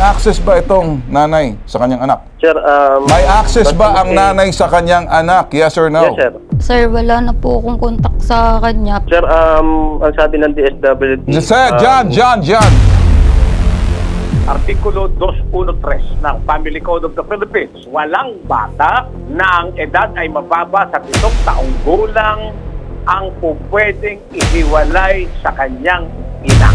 access ba itong nanay sa kanyang anak? Sir, May access ba ang nanay sa kanyang anak? Yes or no? Yes, sir. Sir, wala na po akong kontak sa kanya. Sir, ang sabi ng DSWD... Sir, John. Artikulo 213 ng Family Code of the Philippines, walang bata na ang edad ay mababa sa 7 taong gulang ang pupwedeng ihiwalay sa kanyang ina.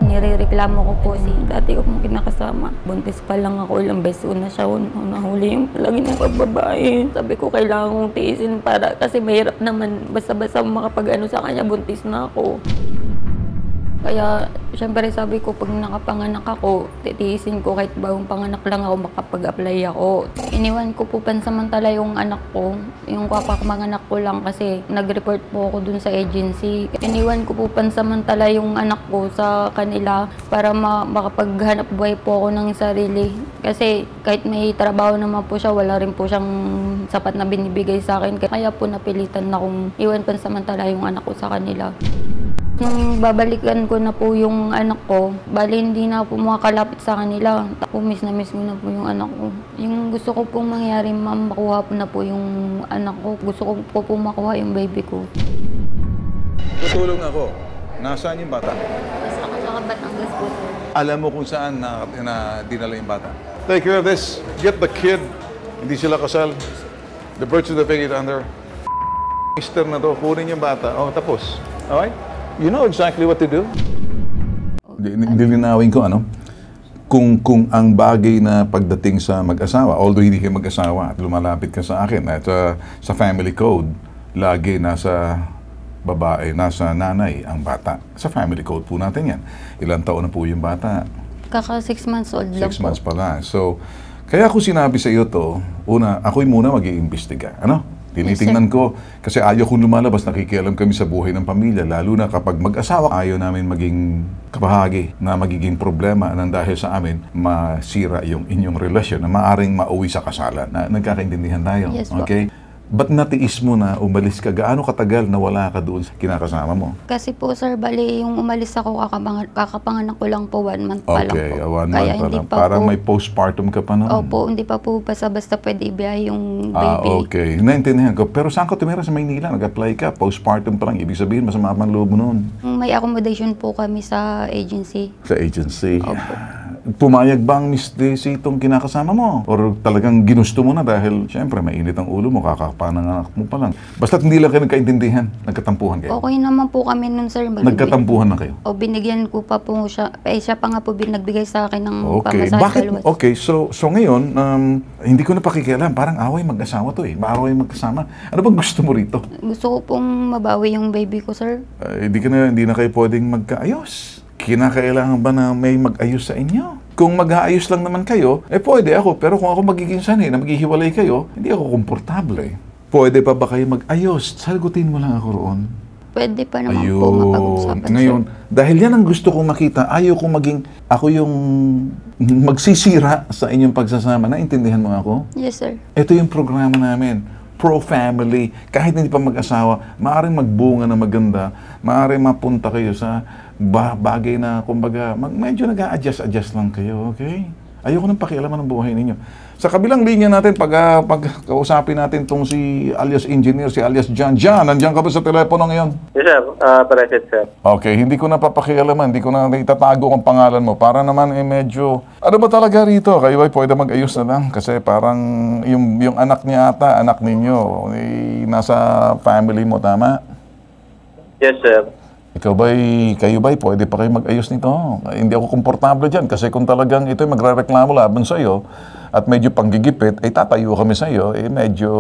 Nirereklamo ko po si dati ko pong kinakasama. Buntis pa lang ako, ilang beses ko na siya nahuli yung lagi ng pagbabae. Sabi ko kailangan kong tiisin para kasi mahirap naman basta-basta makapag-ano sa kanya, buntis na ako. Kaya, syempre sabi ko, pag nakapanganak ako, titiisin ko kahit bagong panganak lang ako, makapag-apply ako. Iniwan ko po pansamantala yung anak ko, yung kapamanganak ko lang kasi nag-report po ako dun sa agency. Iniwan ko po pansamantala yung anak ko sa kanila para makapaghanap buhay po ako ng sarili. Kasi kahit may trabaho naman po siya, wala rin po siyang sapat na binibigay sa akin. Kaya po napilitan na kong iwan pansamantala yung anak ko sa kanila. Nung babalikan ko na po yung anak ko, bali hindi na po makakalapit sa kanila. Miss na miss ko na po yung anak ko. Yung gusto ko pong mangyari, ma'am, makuha po na po yung anak ko. Gusto ko po makuha yung baby ko. Tutulong ako. Nasaan yung bata? Basta ako sa Batangas po. Alam mo kung saan na dinala yung bata. Take care of this. Get the kid. Hindi sila kasal. The birth certificate under. Mister na to, kunin yung bata. Oh, tapos. Alright? You know exactly what to do. Nilinawin ko, kung ang bagay na pagdating sa mag-asawa, although hindi kayo mag-asawa at lumalapit ka sa akin at sa family code, lagi nasa babae, nasa nanay ang bata. Sa family code po natin yan. Ilang taon na po yung bata? Kaka 6 months old lang 6 months pa lang. So, kaya ako sinabi sa iyo to, una, ako'y muna mag-iimbestiga. Tinitingnan ko, kasi ayaw kong lumalabas, nakikialam kami sa buhay ng pamilya, lalo na kapag mag-asawa, ayaw namin maging kabahagi na magiging problema nang dahil sa amin, masira yung inyong relasyon na maaring mauwi sa kasalan. Nagkakaintindihan tayo, yes, okay? Ba't natiis mo na umalis ka? Gaano katagal na wala ka doon sa kinakasama mo? Kasi po, sir, bali yung umalis ako, kakapanganak ko lang po 1 month pa lang po. Okay, 1 month Kaya pa lang. Parang may postpartum ka pa noon. Opo, hindi pa po basta-basta pwede ibiyahe yung baby. Okay. Naintindihan ko. Pero saan ka tumira sa Maynila? Nag-apply ka, postpartum pa lang. Ibig sabihin, masama pa ang loob mo noon. May accommodation po kami sa agency. Sa agency? Opo. Pumayag ba ang Miss Daisy itong kinakasama mo? Or talagang ginusto mo na dahil, syempre, mainit ang ulo mo, kakapananganak mo pa lang. Basta't hindi lang kayo nagkaintindihan, nagkatampuhan kayo? Okay naman po kami nun, sir. Nagkatampuhan na kayo? O binigyan ko pa po siya. Siya pa nga po nagbigay sa akin ng okay. pamasahe. Bakit? Okay, so ngayon, hindi ko na pakikialam. Parang away mag-asawa to eh. Away magkasama. Ano bang gusto mo rito? Gusto ko pong mabawi yung baby ko, sir. Hindi na kayo pwedeng magkaayos. Kinakailangan ba na may mag-ayos sa inyo? Kung mag-aayos lang naman kayo, pwede ako. Pero kung ako magiging sanay na maghihiwalay kayo, hindi ako komportable. Pwede pa ba kayo mag-ayos? Sagutin mo lang ako roon. Pwede pa naman po mapag-usapan, ngayon, sir. Dahil yan ang gusto kong makita, ayaw kong maging ako yung magsisira sa inyong pagsasama. Naintindihan mo ako? Yes, sir. Ito yung programa namin. Pro-family. Kahit hindi pa mag-asawa, maaaring magbunga na maganda, maaaring mapunta kayo sa bagay na, kumbaga, medyo nag-a-adjust lang kayo, okay? Ayoko nang pakialaman ng buhay ninyo. Sa kabilang linya natin, pagkausapin natin itong si alias engineer, si alias John. John, nandiyan ka ba sa telepono ngayon? Yes, sir. Present, sir. Okay, hindi ko na papakialaman, hindi ko na itatago ang pangalan mo. Para naman medyo, ano ba talaga rito? Kayo ba pwede mag-ayos na lang? Kasi parang yung anak niya ata, anak ninyo, nasa family mo, tama? Yes, sir. Kayo ba'y pwede pa kayo mag-ayos nito? Hindi ako komportable dyan kasi kung talagang ito'y magre-reklamo laban sa iyo at medyo panggigipit, tatayo kami sa iyo, medyo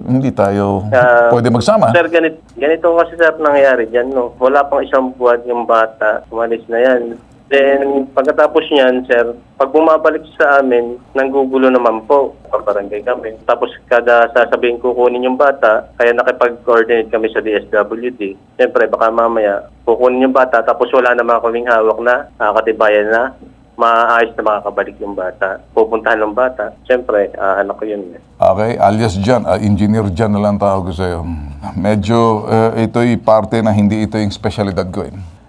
hindi tayo pwede magsama. Sir, ganito kasi sir nangyayari dyan, no? Wala pang 1 buwan yung bata, umalis na yan. Then, pagkatapos niyan, sir, pag bumabalik sa amin, nanggugulo naman po. Pabarangay kami. Tapos, kada sasabihin ko kunin yung bata, kaya nakipag-coordinate kami sa DSWD. Siyempre, baka mamaya, kukunin yung bata, tapos wala naman kaming hawak na, katibayan na, maayos na makakabalik yung bata. Pupuntahan ng bata. Siyempre, anak ko yun. Okay, alias John, Engineer John na lang tawag ko sa'yo. Medyo, ito'y parte na hindi ito yung specialidad ko.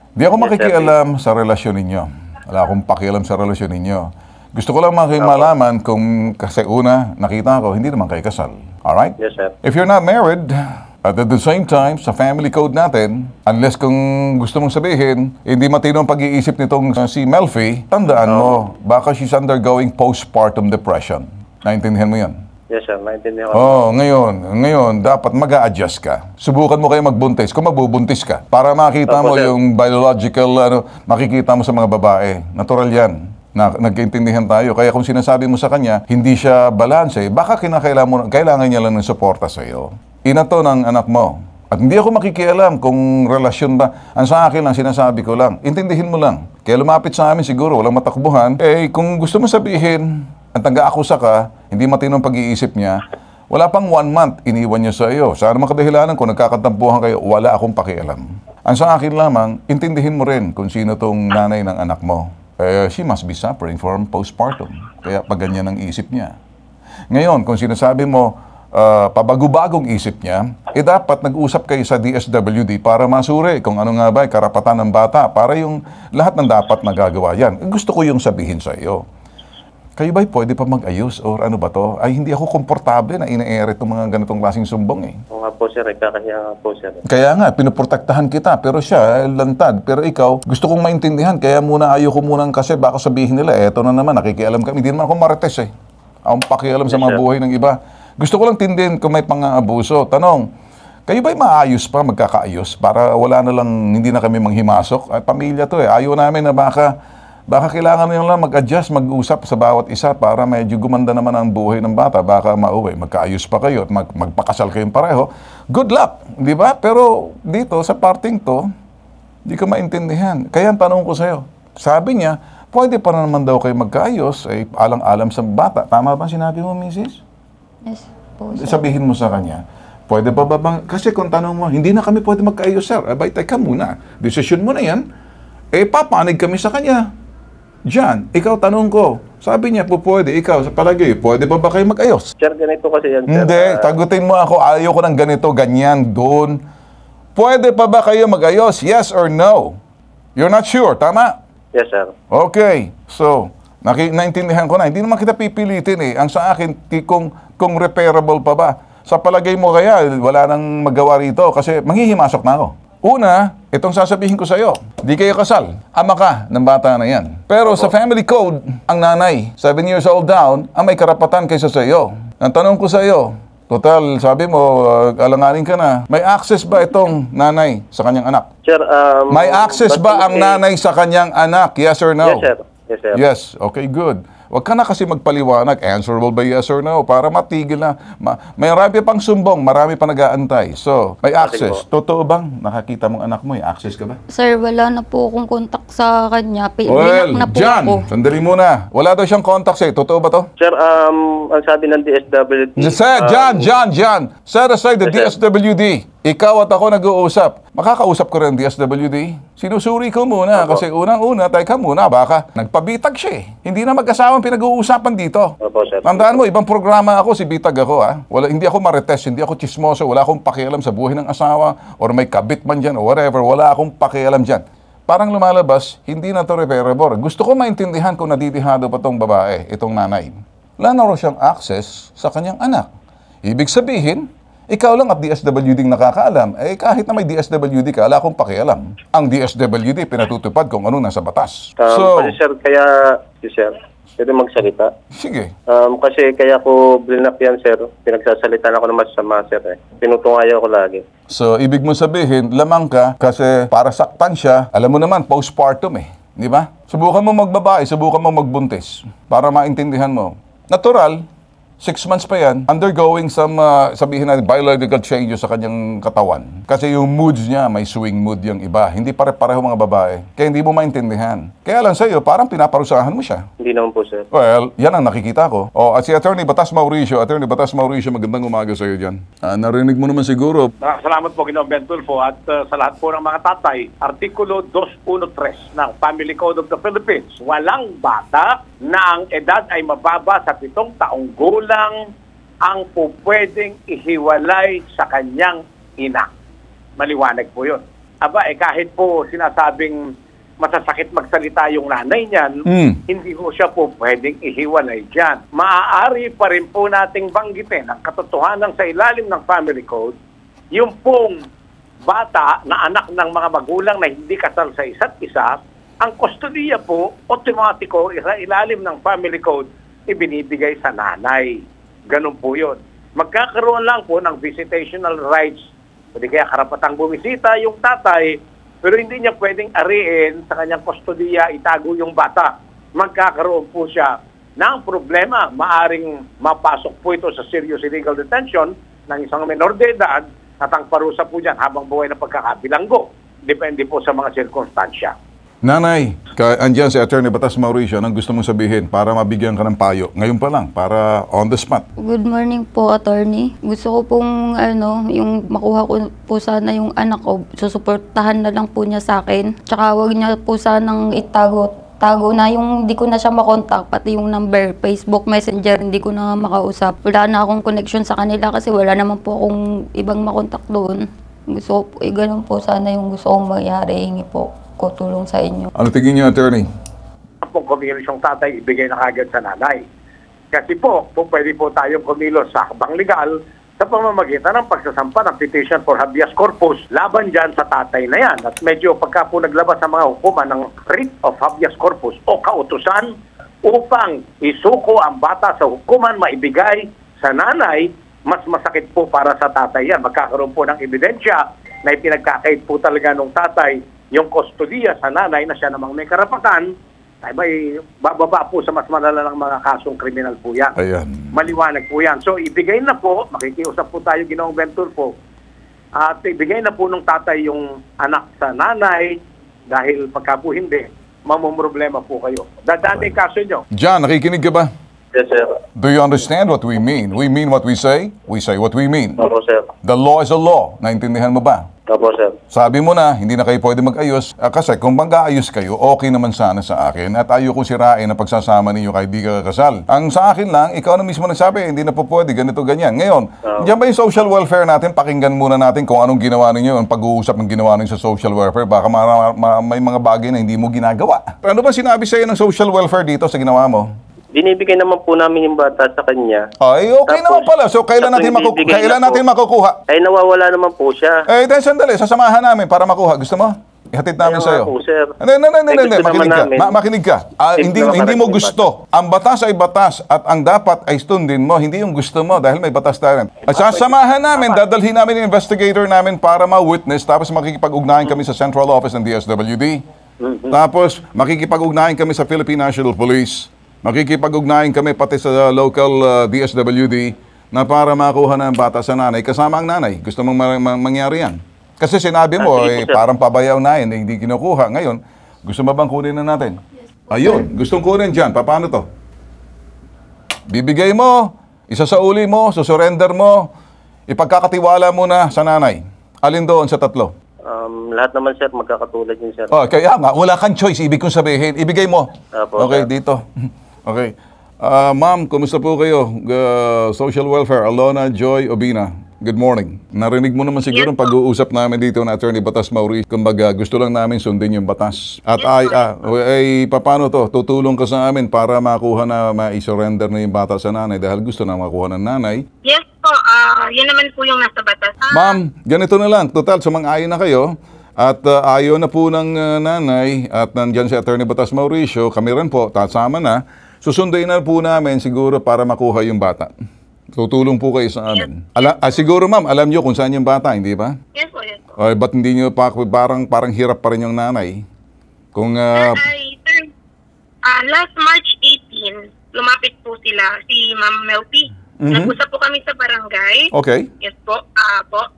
Di ako makikialam sa relasyon ninyo. Wala akong pakialam sa relasyon ninyo. Gusto ko lang malaman kung, kasi una, nakita ko, hindi naman kayo kasal. Alright? Yes, sir. If you're not married, at the same time, sa family code natin, unless kung gusto mong sabihin, hindi matino ang pag-iisip nitong si Melfi, tandaan mo, baka she's undergoing postpartum depression. Naintindihan mo yan? Yes, sir. Naintindihan ko. Oh, ngayon, dapat mag-a-adjust ka. Subukan mo kayo magbuntis, kung magbubuntis ka, para makita mo Opo, sir. yung biological, makikita mo sa mga babae. Natural yan. Nagkaintindihan tayo. Kaya kung sinasabi mo sa kanya, hindi siya balanse, baka kailangan niya lang ng suporta sa iyo. Ina to ng anak mo. At hindi ako makikialam kung relasyon ba. Ang sa akin lang, sinasabi ko lang, intindihin mo lang. Kaya lumapit sa amin siguro, walang matakbuhan. Kung gusto mo sabihin, ang taga-akusa ka, hindi matinong pag-iisip niya, wala pang 1 month, iniwan niya sa iyo. Saan makadahilanan kung nagkakantampuhan kayo, wala akong pakialam. Ang sa akin lamang, intindihin mo rin kung sino tong nanay ng anak mo. She must be suffering from postpartum. Kaya pag ganyan ang isip niya. Ngayon, kung sinasabi mo, pabago-bagong isip niya, dapat nag-usap kayo sa DSWD para masuri kung ano nga ba ay karapatan ng bata para yung lahat ng dapat nagagawa yan. Gusto ko yung sabihin sa iyo. Kayo ba'y pwede pa mag-ayos or ano ba to? Ay, hindi ako komportable na ina-ere itong mga ganitong klaseng sumbong eh. Oo nga po, sir. Kakahiya nga po, sir. Kaya nga, pinuprotektahan kita, pero siya, lantad. Pero ikaw, gusto kong maintindihan, kaya muna ayoko munang kasi baka sabihin nila, eto na naman, nakikialam kami. Hindi naman ako marites eh. Akong pakialam sa mga buhay ng iba. Gusto ko lang tindihin kung may pang-aabuso. Tanong, kayo ba'y maayos pa, magkakaayos, para wala na lang, hindi na kami manghimasok? Ay, pamilya to eh. Ayaw namin na baka kailangan nyo lang mag-adjust, mag-usap sa bawat isa para medyo gumanda naman ang buhay ng bata. Baka mauwi, magkaayos pa kayo at magpakasal kayong pareho. Good luck, di ba? Pero dito, sa parting to, di ko maintindihan. Kaya ang tanong ko sa'yo, sabi niya, pwede pa naman daw kayo magkaayos, alang-alam sa bata. Tama ba sinabi mo, Mrs.? Yes po, sir. Sabihin mo sa kanya, pwede pa ba bang... Kasi kung tanong mo, hindi na kami pwede magkaayos, sir. Abay, teka muna. Desisyon mo na yan. Papanig kami sa kanya. Diyan, ikaw tanong ko. Sabi niya po pwede. Ikaw, sa palagay, pwede ba kayo mag-ayos? Sir, ganito kasi yan, sir. Hindi, tagutin mo ako. Ayaw ko ng ganito, ganyan, doon. Pwede pa ba kayo mag-ayos? Yes or no? You're not sure, tama? Yes, sir. Okay. So, naintindihan ko na. Hindi naman kita pipilitin eh. Ang sa akin, kung repairable pa ba. Sa palagay mo kaya, wala nang magawa rito kasi manghihimasok na ako. Una, itong sasabihin ko sa iyo, di kayo kasal. Ama ka ng bata na yan. Pero sa family code, ang nanay, 7 years old down, ang may karapatan kaysa sa iyo. Ang tanong ko sa iyo, total, sabi mo, alanganin ka na, may access ba itong nanay sa kanyang anak? Sir, May access ba ang nanay sa kanyang anak? Yes or no? Yes, sir. Yes, sir. Yes, okay, good. Huwag ka na kasi magpaliwanag, answerable by yes or no, para matigil na. May marami pang sumbong, marami pa nag-aantay. So, may access. Totoo bang nakakita mong anak mo, may access ka ba? Sir, wala na po akong contact sa kanya. Well, Binak na po John, ako. sandali muna. Wala daw siyang contact sa'yo. Totoo ba to? Sir, ang sabi ng DSWD... John, set aside the DSWD. Ikaw at ako nag-uusap. Makakausap ko rin DSWD. Sinusuri ko muna kasi unang-una, teka muna, baka nagpabitag siya eh. Hindi na mag-asawang pinag-uusapan dito. Opo, sir. Tandaan mo, ibang programa ako, si bitag ako ha. Hindi ako marites, hindi ako chismoso, wala akong pakialam sa buhay ng asawa or may kabit man dyan or whatever, wala akong pakialam dyan. Parang lumalabas, hindi na to repairable. Gusto ko maintindihan kung nadidihado pa tong babae, itong nanay. Wala na raw siyang access sa kanyang anak. Ibig sabihin, ikaw lang at DSWD nakakaalam. Kahit na may DSWD ka, wala akong pakialam. Ang DSWD pinatutupad kung ano nasa batas. Kasi sir, sir, pwede magsalita. Sige. Kasi kaya ko blinak yan, sir. Pinagsasalitan ako ng masama, sir. Pinutungayo ko lagi. So, ibig mo sabihin, lamang ka kasi para saktan siya, alam mo naman, postpartum eh. Di ba? Subukan mo magbabae, subukan mo magbuntis para maintindihan mo. Natural, 6 months pa yan, undergoing some, sabihin natin, biological changes sa kanyang katawan. Kasi yung moods niya, may swing mood yung iba. Hindi pare-pareho mga babae. Kaya hindi mo maintindihan. Kaya lang sa'yo, parang pinaparusahan mo siya. Hindi naman po, sir. Well, yan ang nakikita ko. At si Attorney Batas Mauricio, magandang umaga sa'yo dyan. Narinig mo naman siguro. Salamat po, Ginoong Ben Tulfo, at sa lahat po ng mga tatay, Artikulo 213 ng Family Code of the Philippines, walang bata na ang edad ay mababa sa 7 taong gulang ang pupwedeng ihiwalay sa kanyang ina. Maliwanag po yun. Aba, kahit po sinasabing masasakit magsalita yung nanay niyan, hindi ho siya po pwedeng ihiwalay dyan. Maaari pa rin po nating banggitin ang katotohanan sa ilalim ng family code, yung pong bata na anak ng mga magulang na hindi kasal sa isa't isa, ang kustodiya po, otomatiko, sa ilalim ng family code, ibinibigay sa nanay. Ganun po yun. Magkakaroon lang po ng visitational rights, pwede kaya karapatang bumisita yung tatay, pero hindi niya pwedeng ariin sa kanyang kustodiya, itago yung bata. Magkakaroon po siya ng problema. Maaring mapasok po ito sa serious illegal detention ng isang menor de edad at ang parusa po dyan habang buhay na pagkakabilanggo. Depende po sa mga sirkunstansya. Nanay, andyan si Attorney Batas Mauricio, anong gusto mong sabihin para mabigyan ka ng payo? Ngayon pa lang, para on the spot. Good morning po, attorney. Gusto ko pong yung makuha ko po sana yung anak ko. Susuportahan na lang po niya sa akin. Tsaka wag niya po sanang tago na yung hindi ko na siya makontak, pati yung number, Facebook Messenger, hindi ko na makausap. Wala na akong connection sa kanila kasi wala naman po akong ibang makontak doon. Gusto ko po, ganun po sana yung gusto kong mangyari. Hingi po ko tulong sa inyo. Ano tingin niyo, Attorney? Kung kumilos yung tatay, ibigay na kagad sa nanay. Kasi po, kung pwede po tayong kumilos sa habang legal sa pamamagitan ng pagsasampa ng petition for habeas corpus laban dyan sa tatay na yan. At medyo pagka po naglabas sa mga hukuman ng writ of habeas corpus o kautusan upang isuko ang bata sa hukuman maibigay sa nanay, mas masakit po para sa tatay yan. Magkakaroon po ng ebidensya na ipinagkakait po talaga ng tatay yung kustodiya sa nanay na siya namang may karapatan, ay may bababa po sa mas malalang mga kasong kriminal po yan. Ayan. Maliwanag po yan. So ibigay na po, makikiusap po tayo, Ginoong Ventur po, at ibigay na po ng tatay yung anak sa nanay dahil pagka po hindi, mamumroblema po kayo. Dadaan yung kaso nyo. John, nakikinig ka ba? Yes, sir. Do you understand what we mean? We mean what we say what we mean. Opo, sir. The law is a law. Naintindihan mo ba? Opo, sir. Sabi mo na, hindi na kayo pwede mag-ayos. Kasi kung mag-aayos kayo, okay naman sana sa akin. At ayaw kong sirain ang pagsasama ninyo kahit di ka kakasal. Ang sa akin lang, ikaw na mismo nagsabi, hindi na po pwede, ganito, ganyan. Ngayon, diyan ba yung social welfare natin? Pakinggan muna natin kung anong ginawa ninyo, ang pag-uusap ng ginawa ninyo sa social welfare. Baka may mga bagay na hindi mo ginagawa. Ano ba sinabi sa'yo ng social welfare dito sa ginawa mo? Binibigay naman po namin yung bata sa kanya. Ay, okay Tapos, naman pala. So, kailan natin makukuha? Ay, nawawala naman po siya. Eh, dahil sandali, sasamahan namin para makuha. Gusto mo? Ihatid namin sa'yo. Po, sir. Hindi. Makinig ka. Hindi mo gusto. Ang batas ay batas at ang dapat ay sundin mo. Hindi yung gusto mo dahil may batas tayo. At sasamahan namin, dadalhin namin yung investigator namin para ma-witness tapos makikipag-ugnayan kami sa Central Office ng DSWD. Tapos, makikipag-ugnayan kami sa Philippine National Police. Makikipag-ugnayan kami pati sa local DSWD na para makuha na ang bata sa nanay kasama ang nanay. Gusto mong mangyari yan? Kasi sinabi mo, parang pabayaw na yun, hindi kinukuha. Ngayon, gusto mo bang kunin na natin? Ayun, gustong kunin dyan. Paano to? Bibigay mo, isasauli mo, susurrender mo, ipagkakatiwala mo na sa nanay. Alin doon sa tatlo? Lahat naman, sir, magkakatulad yun, sir. Oh, kaya nga, wala kang choice. Ibig kong sabihin, ibigay mo. Okay, sir. dito. Okay. Ma'am, kumusta po kayo? Social Welfare, Alona Joy Obina. Good morning. Narinig mo naman siguro ang pag-uusap namin dito na Attorney Batas Mauricio. Kumbaga, gusto lang namin sundin yung batas. At paano to? Tutulong ka sa amin para makuha na ma-surrender na yung bata sa nanay dahil gusto na makuha ng nanay. Yes po, yun naman po yung nasa batas. Ma'am, ganito na lang. Total, sumang-ayon na kayo. At ayaw na po ng nanay at nandyan si Attorney Batas Mauricio, kami rin po, tasama na. Susunduin na po namin siguro para makuha yung bata. Tutulong po kayo sa amin. Siguro ma'am, alam nyo kung saan yung bata, hindi ba? Yes po, yes po. Ay, ba't hindi nyo pa, parang hirap pa rin yung nanay? Kung, last March 18, lumapit po sila, si Ma'am Melty. Nag-usap po kami sa barangay. Okay. Yes po,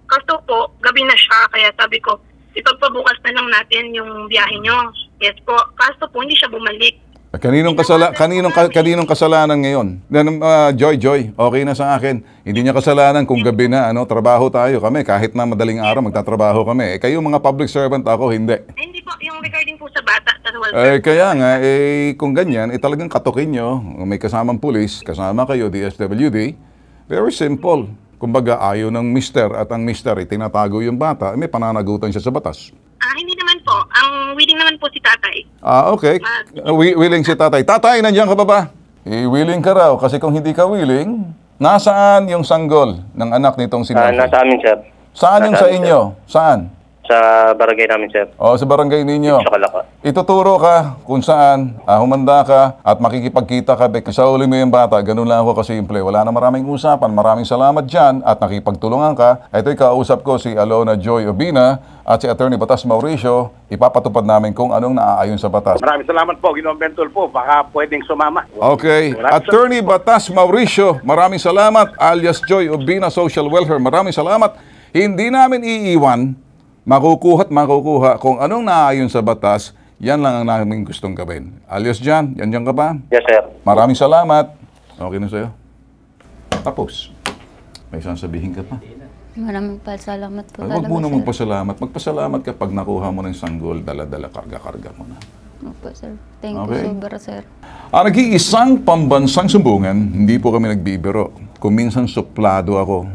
Kaso po, gabi na siya, kaya sabi ko, ipagpabukas na lang natin yung biyahe nyo. Yes po, kaso po, hindi siya bumalik. Kaninong kasalanan ngayon? Joy, okay na sa akin. Hindi niya kasalanan kung gabi na, trabaho tayo kami. Kahit na madaling araw, magtatrabaho kami. Kayo mga public servant, ako hindi. Hindi po, yung regarding po sa bata, sa welfare. Kaya nga, kung ganyan, talagang katukin nyo. May kasamang pulis, kasama kayo, DSWD. Very simple. Kumbaga, ayaw ng mister at ang mister, tinatago yung bata, may pananagutan siya sa batas. Hindi naman po. Ang willing naman naman po si tatay. Okay. Willing si tatay. Tatay, nandiyan ka pa ba? Willing ka raw. Kasi kung hindi ka willing, nasaan yung sanggol ng anak nitong si Murphy? Nasa amin, sir. Saan yung nasa sa amin, inyo? Saan? Sa barangay namin, sir. Sa barangay ninyo. Sa Kalaka. Ituturo ka kung saan, humanda ka at makikipagkita ka. Sa uli mo yung bata, ganun lang ako kasimple. Wala na maraming usapan. Maraming salamat dyan at nakipagtulungan ka. Ito'y kausap ko si Alona Joy Obina at si Attorney Batas Mauricio. Ipapatupad namin kung anong naaayon sa batas. Maraming salamat po, Ginoong Bentol po. Baka pwedeng sumama. Okay. Attorney Batas Mauricio, maraming salamat. Alias Joy Obina, Social Welfare, maraming salamat. Hindi namin iiwan, makukuha kung anong naaayon sa batas. Yan lang ang namin gustong gawin. Alias Jan, yan ka ba? Yes, sir. Maraming salamat. Okay na sa'yo. Tapos, may sasabihin ka pa. Maraming salamat po. Huwag mo na magpasalamat. Magpasalamat ka pag nakuha mo ng sanggol, dala-dala, karga-karga mo na. Opo, sir. Thank Okay. you sobra, sir. Nag-iisang pambansang sumbungan, hindi po kami nagbibiro. Kung minsan suplado ako,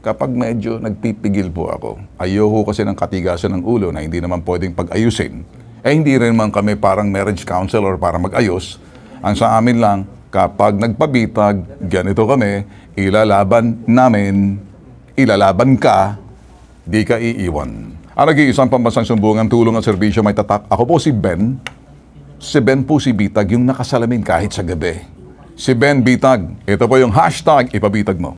kapag medyo nagpipigil po ako, ayoko kasi ng katigasan ng ulo na hindi naman pwedeng pag-ayusin. Hindi rin man kami parang marriage counselor para mag-ayos. Ang sa amin lang, kapag nagpabitag, ganito kami, ilalaban namin, ilalaban ka, di ka iiwan. Nag-iisang pambansang sumbungan, tulong at serbisyo may tatak. Ako po si Ben. Si Ben po si Bitag, yung nakasalamin kahit sa gabi. Si Ben Bitag. Ito po yung hashtag, ipabitag mo.